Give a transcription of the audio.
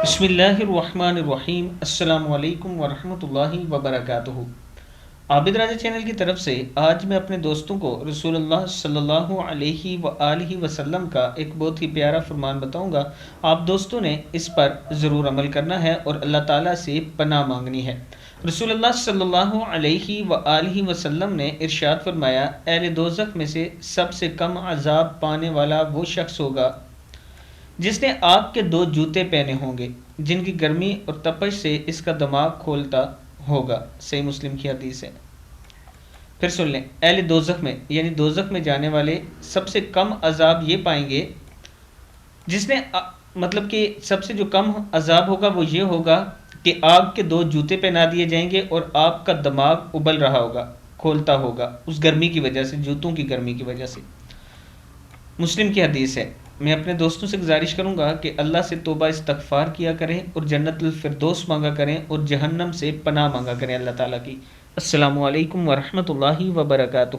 بسم اللہ الرحمن الرحیم۔ السلام علیکم ورحمۃ اللہ وبرکاتہ۔ عابد راجہ چینل کی طرف سے آج میں اپنے دوستوں کو رسول اللہ صلی اللہ علیہ وآلہ وسلم کا ایک بہت ہی پیارا فرمان بتاؤں گا۔ آپ دوستوں نے اس پر ضرور عمل کرنا ہے اور اللہ تعالیٰ سے پناہ مانگنی ہے۔ رسول اللہ صلی اللہ علیہ وآلہ وسلم نے ارشاد فرمایا، اہل دوزخ میں سے سب سے کم عذاب پانے والا وہ شخص ہوگا جس نے آگ کے دو جوتے پہنے ہوں گے جن کی گرمی اور تپش سے اس کا دماغ کھولتا ہوگا۔ صحیح مسلم کی حدیث ہے۔ پھر سن لیں، اہل دوزخ میں یعنی دوزخ میں جانے والے سب سے کم عذاب یہ پائیں گے جس نے مطلب کہ سب سے جو کم عذاب ہوگا وہ یہ ہوگا کہ آگ کے دو جوتے پہنا دیے جائیں گے اور آپ کا دماغ ابل رہا ہوگا، کھولتا ہوگا اس گرمی کی وجہ سے، جوتوں کی گرمی کی وجہ سے۔ مسلم کی حدیث ہے۔ میں اپنے دوستوں سے گزارش کروں گا کہ اللہ سے توبہ استغفار کیا کریں اور جنت الفردوس مانگا کریں اور جہنم سے پناہ مانگا کریں اللہ تعالیٰ کی۔ السلام علیکم ورحمۃ اللہ وبرکاتہ۔